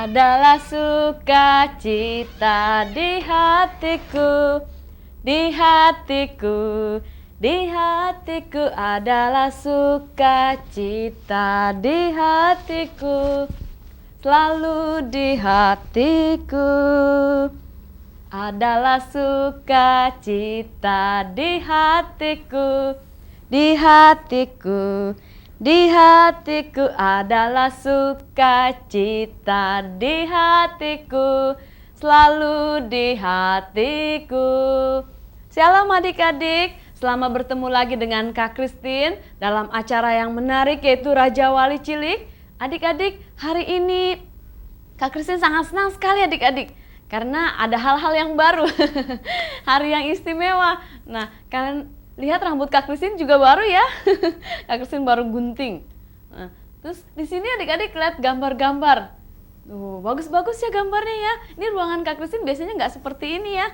adalah sukacita di hatiku, di hatiku, di hatiku adalah sukacita di hatiku, selalu di hatiku adalah sukacita di hatiku, di hatiku. Di hatiku adalah sukacita di hatiku, selalu di hatiku. Shalom adik-adik, selamat bertemu lagi dengan Kak Christine dalam acara yang menarik yaitu Raja Wali Cilik. Adik-adik, hari ini Kak Christine sangat senang sekali adik-adik karena ada hal-hal yang baru, hari yang istimewa. Nah, kalian lihat rambut Kak Christine juga baru ya. Kak Christine baru gunting. Nah, terus di sini adik-adik lihat gambar-gambar. Tuh, bagus-bagus ya gambarnya ya. Ini ruangan Kak Christine biasanya nggak seperti ini ya.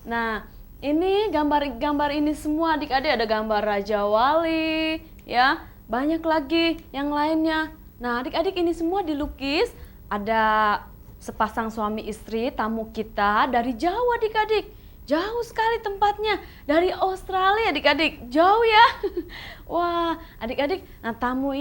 Nah, ini gambar-gambar ini semua adik-adik, ada gambar Raja Wali, ya. Banyak lagi yang lainnya. Nah, adik-adik ini semua dilukis. Ada sepasang suami istri, tamu kita dari jauh adik-adik. Jauh sekali tempatnya, dari Australia adik-adik, jauh ya. Wah adik-adik, nah tamu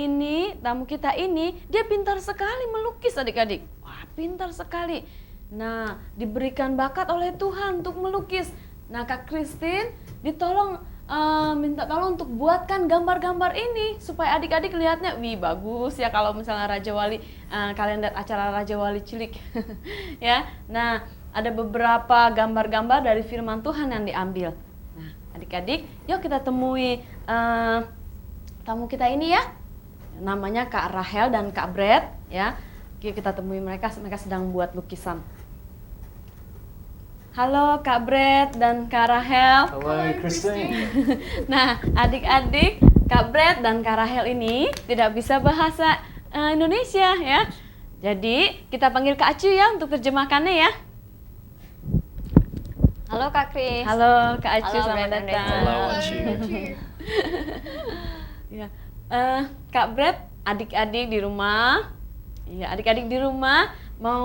kita ini, dia pintar sekali melukis adik-adik. Wah pintar sekali. Nah diberikan bakat oleh Tuhan untuk melukis. Nah Kak Christine minta tolong untuk buatkan gambar-gambar ini supaya adik-adik lihatnya, wih bagus ya kalau misalnya Raja Wali, kalian lihat acara Raja Wali Cilik. Ya, nah ada beberapa gambar-gambar dari firman Tuhan yang diambil. Nah, adik-adik, yuk kita temui tamu kita ini ya. Namanya Kak Rahel dan Kak Brad ya. Yuk kita temui mereka sedang buat lukisan. Halo Kak Brad dan Kak Rahel. Halo Christine. Nah, adik-adik, Kak Brad dan Kak Rahel ini tidak bisa bahasa Indonesia ya. Jadi, kita panggil Kak Acu ya untuk terjemahkannya ya. Halo Kak Kris. Halo Kak Acu, Halo, selamat Brad and datang. Halo Acu. Ya, Kak Brad, adik-adik di rumah, ya adik-adik di rumah mau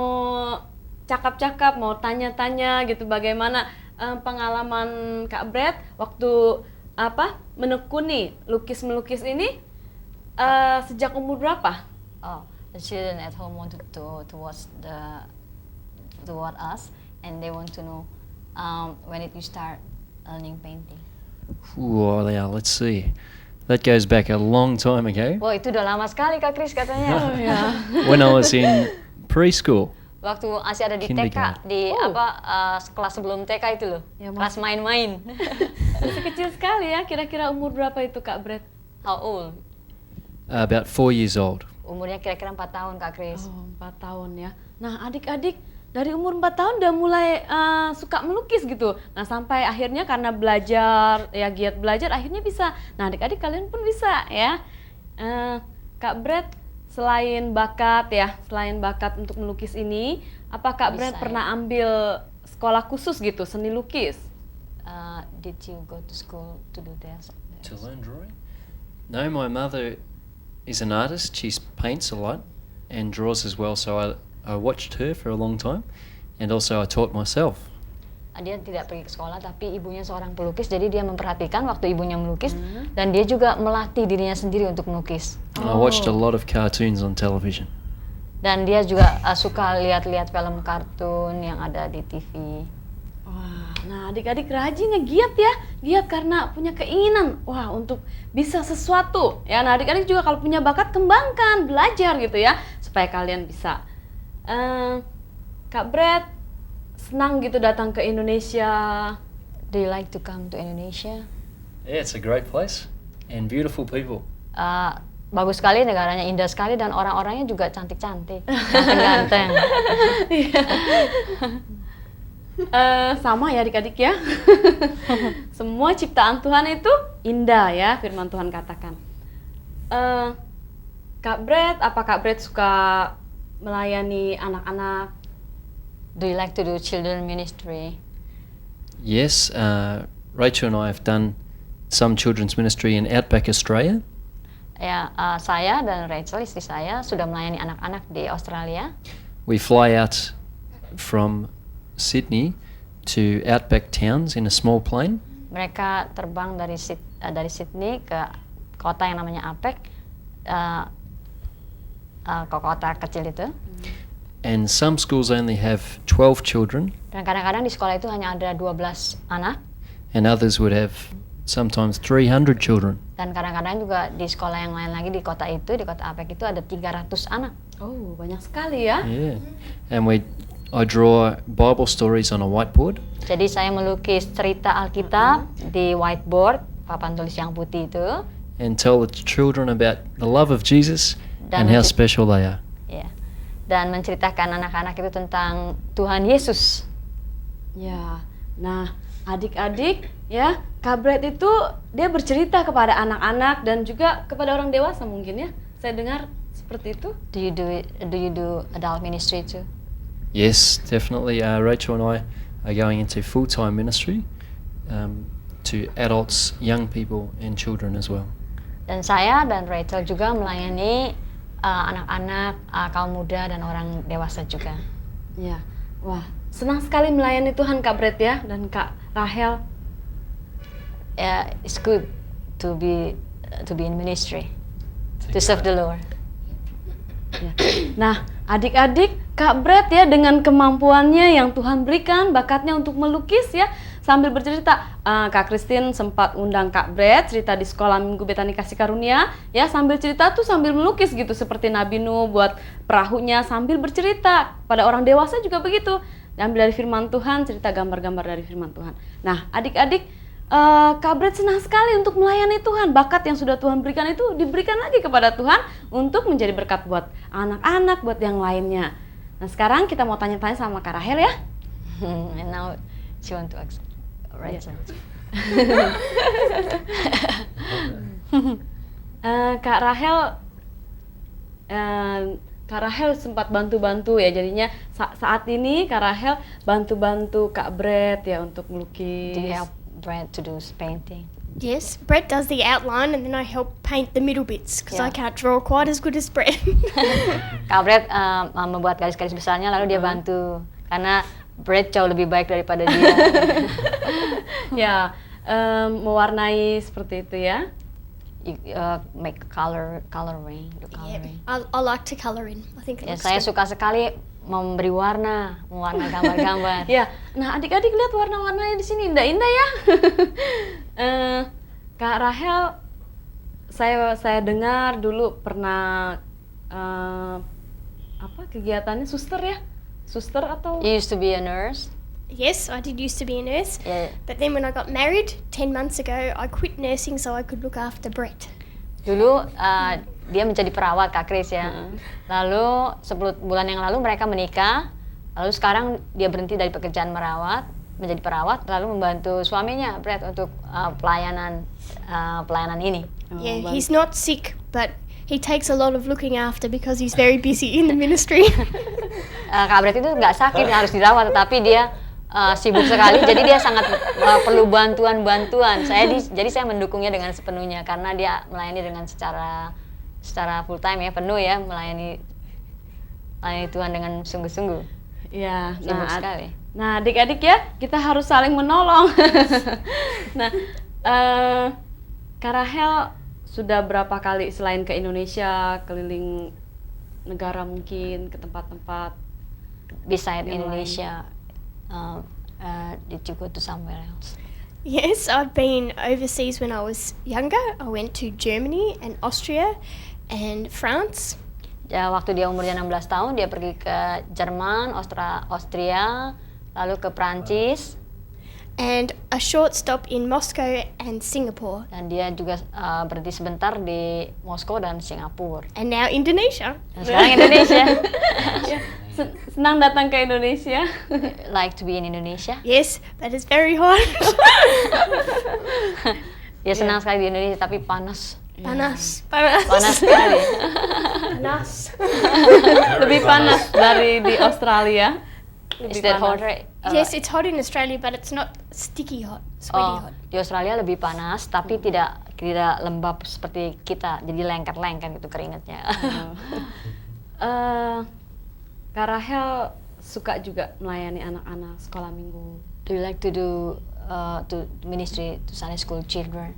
cakap-cakap, mau tanya-tanya gitu bagaimana pengalaman Kak Brad waktu menekuni melukis ini sejak umur berapa? Oh, the children at home wanted to watch us, and they want to know when did you start learning painting? Well, yeah, let's see. That goes back a long time ago. Wah, itu udah lama sekali Kak Kris katanya. Oh ya. When I was in preschool. Waktu masih ada di TK, Kindergarten. di kelas sebelum TK itu loh. Ya, Kelas main-main. Masih kecil sekali ya, kira-kira umur berapa itu Kak Brad? How old? About 4 years old. Umurnya kira-kira 4 tahun Kak Kris. Oh, 4 tahun ya. Nah, adik-adik dari umur 4 tahun udah mulai suka melukis gitu. Nah, sampai akhirnya karena belajar, ya giat belajar akhirnya bisa. Nah, adik-adik kalian pun bisa ya. Kak Brad, selain bakat untuk melukis ini, apa Kak Brad Bisa, pernah ambil sekolah khusus gitu, seni lukis? Did you go to school to do that? To learn drawing? No, my mother is an artist. She paints a lot and draws as well. So I watched her for a long time, and also I taught myself. Dia tidak pergi ke sekolah, tapi ibunya seorang pelukis, jadi dia memperhatikan waktu ibunya melukis, dan dia juga melatih dirinya sendiri untuk melukis. And I watched a lot of cartoons on television. Dan dia juga suka lihat-lihat film kartun yang ada di TV. Wah, nah adik-adik rajin giat ya, giat karena punya keinginan, wah untuk bisa sesuatu. Ya, nah adik-adik juga kalau punya bakat kembangkan, belajar gitu ya, supaya kalian bisa. Kak Brad, senang gitu datang ke Indonesia. Do you like to come to Indonesia? Yeah, it's a great place and beautiful people. Bagus sekali, negaranya indah sekali, dan orang-orangnya juga cantik-cantik, ganteng-ganteng. Sama ya adik-adik ya. Semua ciptaan Tuhan itu indah ya, firman Tuhan katakan. Kak Brad, apa Kak Brad suka melayani anak-anak? Do you like to do children ministry? Yes, Rachel and I have done some children's ministry in Outback Australia. Ya, saya dan Rachel, istri saya, sudah melayani anak-anak di Australia. we fly out from Sydney to outback towns in a small plane. Mereka terbang dari Sydney ke kota yang namanya Apec, ke kota kecil itu. And some schools only have 12 children, Dan kadang-kadang di sekolah itu hanya ada 12 anak. and others would have sometimes 300 children. Dan kadang-kadang juga di sekolah yang lain lagi di kota Apec itu ada 300 anak. Oh, banyak sekali ya. Yeah. And I draw Bible stories on a whiteboard. Jadi saya melukis cerita Alkitab di whiteboard, papan tulis yang putih itu. And tell the children about the love of Jesus Dan and how special they are. Ya. Dan menceritakan anak-anak itu tentang Tuhan Yesus. Ya. Nah, adik-adik ya, Kak Brett itu dia bercerita kepada anak-anak dan juga kepada orang dewasa mungkin ya. Saya dengar seperti itu. Do you do adult ministry too? Yes, definitely. Rachel and I are going into full-time ministry to adults, young people, and children as well. Dan saya dan Rachel juga melayani anak-anak, kaum muda dan orang dewasa juga. Ya. Wah, senang sekali melayani Tuhan Kak Brett ya dan Kak Rahel. It's good to be in ministry, to serve the Lord. Ya. Nah, adik-adik, Kak Brett ya dengan kemampuannya yang Tuhan berikan, bakatnya untuk melukis ya, sambil bercerita, Kak Christine sempat undang Kak Brett cerita di sekolah Minggu Betani Kasih Karunia, ya sambil cerita tuh sambil melukis gitu seperti Nabi Nuh buat perahunya sambil bercerita. Pada orang dewasa juga begitu, ambil dari firman Tuhan, cerita gambar-gambar dari firman Tuhan. Nah, adik-adik, Kak Brett senang sekali untuk melayani Tuhan. Bakat yang sudah Tuhan berikan itu diberikan lagi kepada Tuhan untuk menjadi berkat buat anak-anak, buat yang lainnya. Nah, sekarang kita mau tanya-tanya sama Kak Rahel ya. And now she want to ask Rachel. Kak Rahel sempat bantu-bantu ya, jadinya saat ini Kak Rahel bantu-bantu Kak Brett ya untuk melukis. Do you help Brett to do painting? Yes, Brett does the outline and then I help paint the middle bits because I Yeah. can't draw quite as good as Brett. Kak Brett membuat garis-garis besarnya lalu dia bantu karena Brett jauh lebih baik daripada dia. Ya, mewarnai seperti itu ya. Make coloring, do coloring. I like to colour in. I think it Ya, looks saya good. suka sekali memberi warna gambar-gambar. Ya, nah adik-adik lihat warna-warnanya di sini indah-indah ya. Kak Rahel, saya dengar dulu pernah kegiatannya suster ya, suster atau? You used to be a nurse. Yes, I did used to be a nurse. Ya, But then when I got married 10 months ago, I quit nursing so I could look after Brett. dulu dia menjadi perawat Kak Chris ya. Lalu 10 bulan yang lalu mereka menikah. Lalu sekarang dia berhenti dari pekerjaan menjadi perawat, lalu membantu suaminya Brett untuk pelayanan ini. Yeah, he's not sick, but he takes a lot of looking after because he's very busy in the ministry. Kak Brett itu nggak sakit, harus dirawat, tetapi dia sibuk sekali, jadi dia sangat perlu bantuan. Jadi saya mendukungnya dengan sepenuhnya karena dia melayani dengan secara full time ya, penuh ya, melayani Tuhan dengan sungguh-sungguh. Ya, Sibuk sekali. Nah, adik-adik ya, kita harus saling menolong. Nah, Kak Rahel sudah berapa kali selain ke Indonesia, keliling negara mungkin, ke tempat-tempat Beside yang Indonesia, did you go to somewhere else? Yes, I've been overseas when I was younger. I went to Germany and Austria and France. Ya, waktu dia umurnya 16 tahun, dia pergi ke Jerman, Austria, lalu ke Prancis, And a short stop in Moscow and Singapore. dan dia juga berhenti sebentar di Moskow dan Singapura. And now Indonesia. Dan sekarang Indonesia. Ya, senang datang ke Indonesia. Like to be in Indonesia. Yes, but it's very hot. Dia senang sekali di Indonesia, tapi panas. Panas. Panas sekali. Panas. Lebih panas dari di Australia. Is Lebih that panas. hotter? Yes, it's hot in Australia, but it's not sticky hot, sweaty hot. Di Australia lebih panas, tapi tidak lembab seperti kita. Jadi lengket-lengket gitu keringatnya. Kak Rahel suka juga melayani anak-anak sekolah minggu. Do you like to do to ministry to Sunday school children?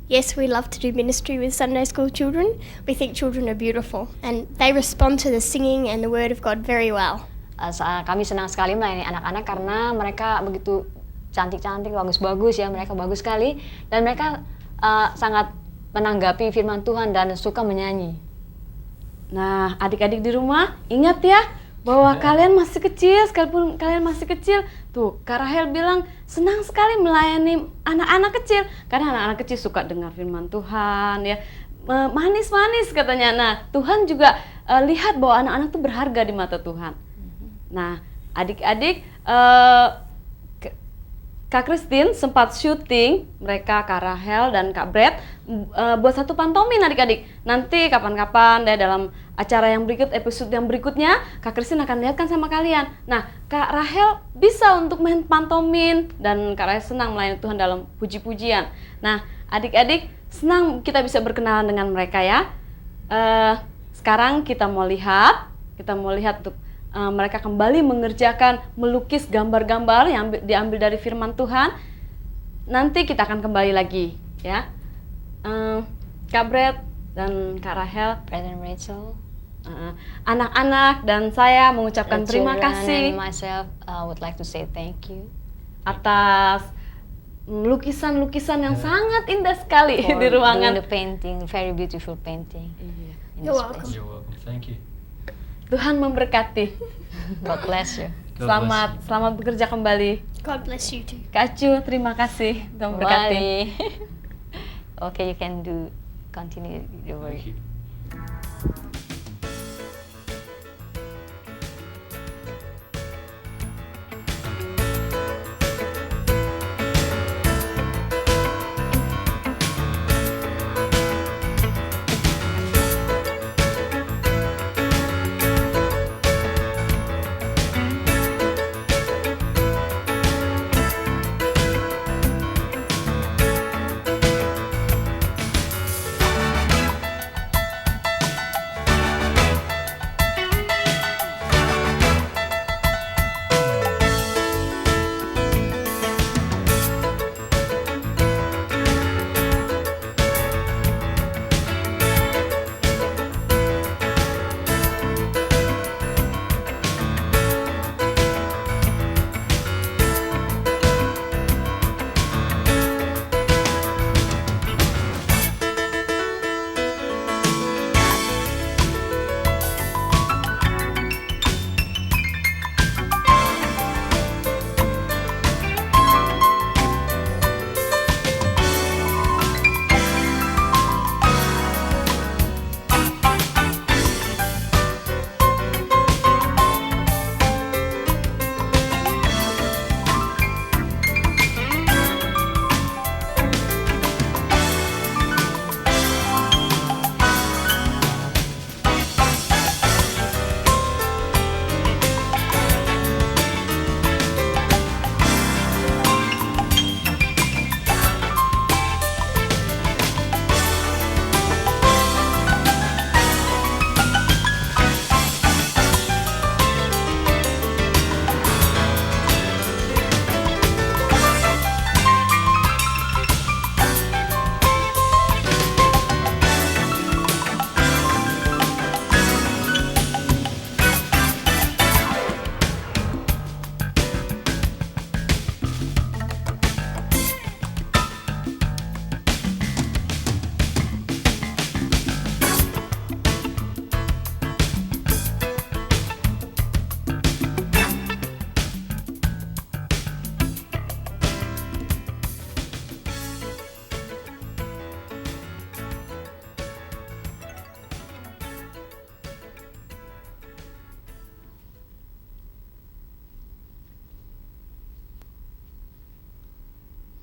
Yes, we love to do ministry with Sunday school children. We think children are beautiful and they respond to the singing and the word of God very well. Kami senang sekali melayani anak-anak karena mereka begitu cantik-cantik, bagus-bagus ya, mereka bagus sekali dan mereka sangat menanggapi firman Tuhan dan suka menyanyi. Nah, adik-adik di rumah, ingat ya bahwa kalian masih kecil, sekalipun kalian masih kecil. Tuh, Kak Rahel bilang senang sekali melayani anak-anak kecil karena anak-anak kecil suka dengar firman Tuhan ya. Manis-manis katanya. Nah, Tuhan juga lihat bahwa anak-anak itu berharga di mata Tuhan. Nah, adik-adik, Kak Christine sempat syuting, mereka Kak Rahel dan Kak Brett buat satu pantomin adik-adik. Nanti kapan-kapan deh dalam acara yang berikut, episode yang berikutnya, Kak Christine akan lihatkan sama kalian. Nah, Kak Rahel bisa untuk main pantomin dan Kak Rahel senang melayani Tuhan dalam puji-pujian. Nah, adik-adik senang kita bisa berkenalan dengan mereka ya. Sekarang kita mau lihat untuk mereka kembali mengerjakan melukis gambar-gambar yang diambil dari firman Tuhan. Nanti kita akan kembali lagi ya. Kak Brett dan Kak Rahel, Brett and Rachel, anak-anak dan saya mengucapkan terima kasih and myself would like to say thank you atas lukisan-lukisan yang sangat indah sekali for di ruangan. doing the painting, very beautiful painting. Iya. In You're this welcome. place. You're welcome. Thank you. Tuhan memberkati. God bless you. God bless you. Selamat bekerja kembali. God bless you too. Kak Acu, terima kasih. Tuhan memberkati. Bye. Okay, you can continue your work. Thank you.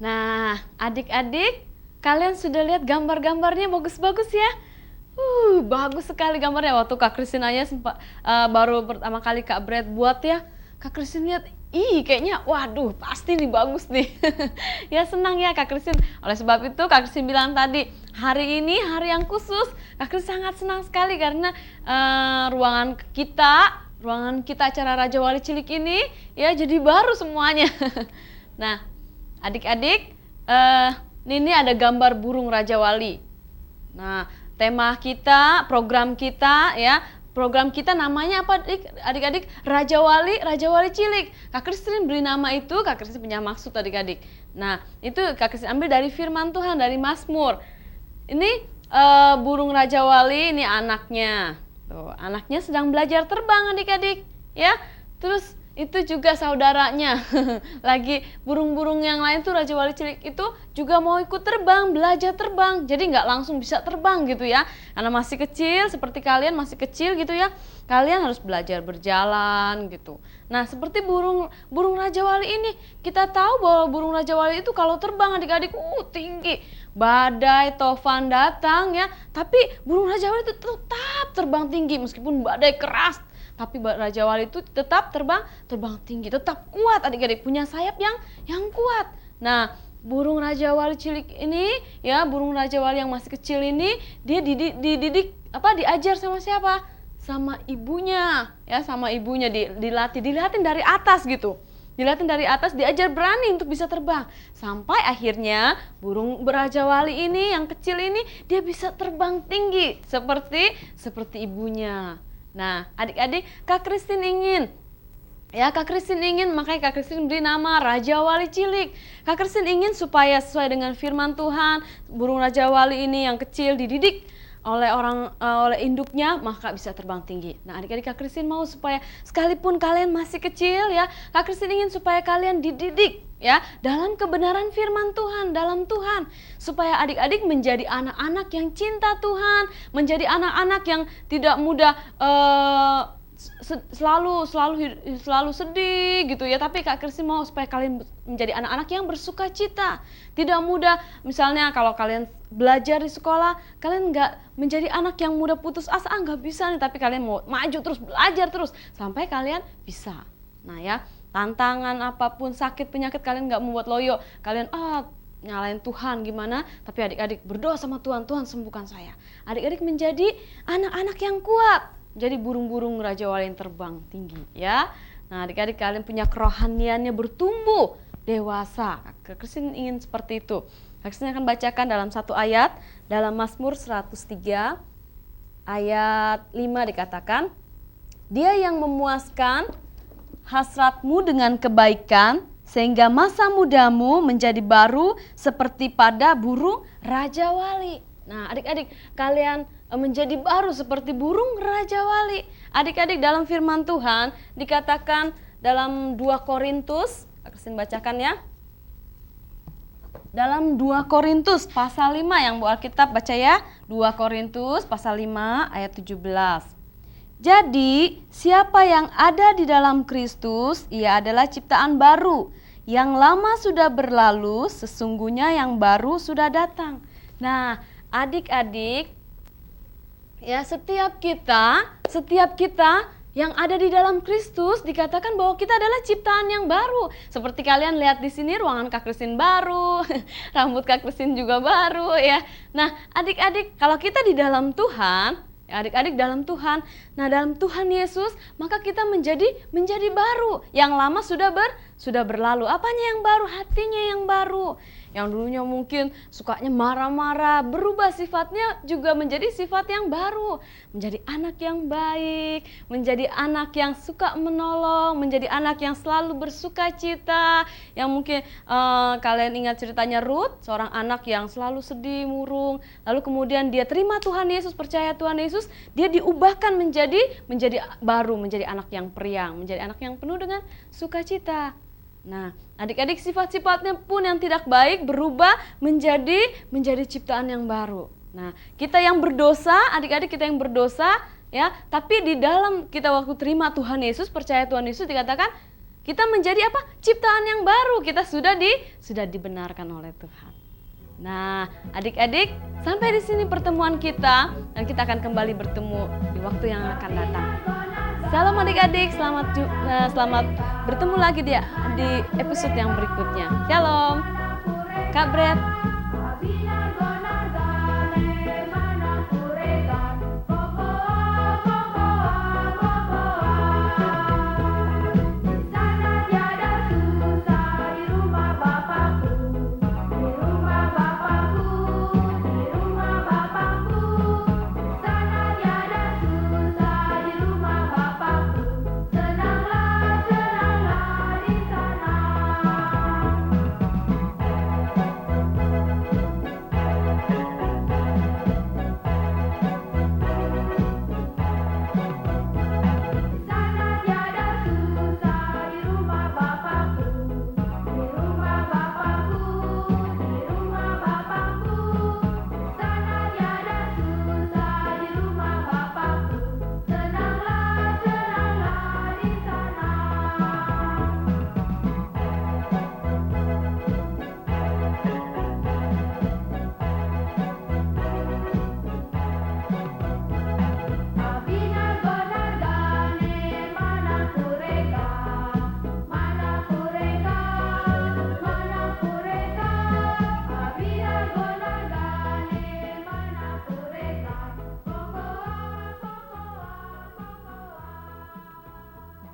Nah, adik-adik, kalian sudah lihat gambar-gambarnya bagus-bagus ya? Bagus sekali gambarnya. Waktu Kak Christine aja sempat baru pertama kali Kak Brett buat ya. Kak Christine lihat, kayaknya waduh pasti nih bagus nih. Ya senang ya Kak Christine. Oleh sebab itu Kak Christine bilang tadi, hari ini hari yang khusus. Kak Christine sangat senang sekali karena ruangan kita ruangan kita acara Raja Wali Cilik ini ya jadi baru semuanya. Nah, adik-adik, ini ada gambar burung Raja Wali. Nah, tema kita, program kita ya, program kita namanya apa adik-adik? Raja Wali Cilik. Kak Christine beri nama itu, Kak Christine punya maksud adik-adik. Nah, itu Kak Christine ambil dari firman Tuhan, dari Mazmur. Ini burung Raja Wali, ini anaknya. Tuh, anaknya sedang belajar terbang adik-adik, ya. Terus itu juga saudaranya. Lagi burung-burung yang lain tuh Raja Wali Cilik itu juga mau ikut terbang, belajar terbang. Jadi nggak langsung bisa terbang gitu ya. Karena masih kecil, seperti kalian masih kecil gitu ya. Kalian harus belajar berjalan gitu. Nah, seperti burung Raja Wali ini, kita tahu bahwa burung Raja Wali itu kalau terbang adik-adik tinggi. Badai, tofan datang ya, tapi burung Raja Wali itu tetap terbang tinggi meskipun badai keras. Tapi Raja Wali itu tetap terbang tinggi, tetap kuat adik-adik, punya sayap yang kuat. Nah, burung Raja Wali Cilik ini ya, burung Raja Wali yang masih kecil ini, dia diajar sama siapa? Sama ibunya ya, sama ibunya dilatih dari atas gitu. Dilatih dari atas, diajar berani untuk bisa terbang. Sampai akhirnya burung Raja Wali ini yang kecil ini dia bisa terbang tinggi seperti ibunya. Nah, adik-adik, Kak Christine ingin makanya Kak Christine beri nama Raja Wali Cilik. Kak Christine ingin supaya sesuai dengan firman Tuhan, burung Raja Wali ini yang kecil dididik oleh induknya maka bisa terbang tinggi. Nah, adik-adik, Kak Christine mau supaya sekalipun kalian masih kecil ya, Kak Christine ingin supaya kalian dididik ya dalam kebenaran firman Tuhan, dalam Tuhan, supaya adik-adik menjadi anak-anak yang cinta Tuhan, menjadi anak-anak yang tidak mudah selalu sedih gitu ya. Tapi Kak Christine mau supaya kalian menjadi anak-anak yang bersuka cita, tidak mudah. Misalnya kalau kalian belajar di sekolah, kalian nggak menjadi anak yang mudah putus asa, nggak bisa nih, tapi kalian mau maju terus, belajar terus sampai kalian bisa. Nah ya, tantangan apapun, sakit penyakit, kalian nggak membuat loyo, kalian nyalain Tuhan gimana, tapi adik-adik berdoa sama Tuhan, Tuhan sembuhkan saya. Adik-adik menjadi anak-anak yang kuat, jadi burung-burung Raja Wali yang terbang tinggi ya. Nah, adik-adik, kalian punya kerohaniannya bertumbuh dewasa. Kak Christine ingin seperti itu. Kak Christine akan bacakan dalam satu ayat dalam Mazmur 103 ayat 5 dikatakan, Dia yang memuaskan hasratmu dengan kebaikan sehingga masa mudamu menjadi baru seperti pada burung Raja Wali. Nah, adik-adik, kalian menjadi baru seperti burung Raja Wali. Adik-adik, dalam firman Tuhan dikatakan dalam 2 Korintus, Kak Christine bacakan ya. Dalam 2 Korintus pasal 5 yang Bu Alkitab baca ya. 2 Korintus pasal 5 ayat 17. Jadi, siapa yang ada di dalam Kristus, ia adalah ciptaan baru. Yang lama sudah berlalu, sesungguhnya yang baru sudah datang. Nah, adik-adik, ya setiap kita yang ada di dalam Kristus dikatakan bahwa kita adalah ciptaan yang baru. Seperti kalian lihat di sini, ruangan Kak Christine baru, rambut Kak Christine juga baru ya. Nah, adik-adik, kalau kita di dalam Tuhan, adik-adik dalam Tuhan, nah dalam Tuhan Yesus, maka kita menjadi baru. Yang lama sudah berlalu. Apanya yang baru? Hatinya yang baru. Yang dulunya mungkin sukanya marah-marah, berubah sifatnya juga menjadi sifat yang baru. Menjadi anak yang baik, menjadi anak yang suka menolong, menjadi anak yang selalu bersuka cita. Yang mungkin kalian ingat ceritanya Ruth, seorang anak yang selalu sedih, murung. Lalu kemudian dia terima Tuhan Yesus, percaya Tuhan Yesus, dia diubahkan menjadi baru, menjadi anak yang periang, menjadi anak yang penuh dengan sukacita. Nah, adik-adik, sifat-sifatnya pun yang tidak baik berubah menjadi ciptaan yang baru. Nah, kita yang berdosa, adik-adik kita yang berdosa ya, tapi di dalam kita waktu terima Tuhan Yesus, percaya Tuhan Yesus, dikatakan kita menjadi apa? Ciptaan yang baru. Kita sudah dibenarkan oleh Tuhan. Nah, adik-adik, sampai di sini pertemuan kita, dan kita akan kembali bertemu di waktu yang akan datang. Salam adik-adik, selamat bertemu lagi di episode yang berikutnya. Shalom, Kak Bret.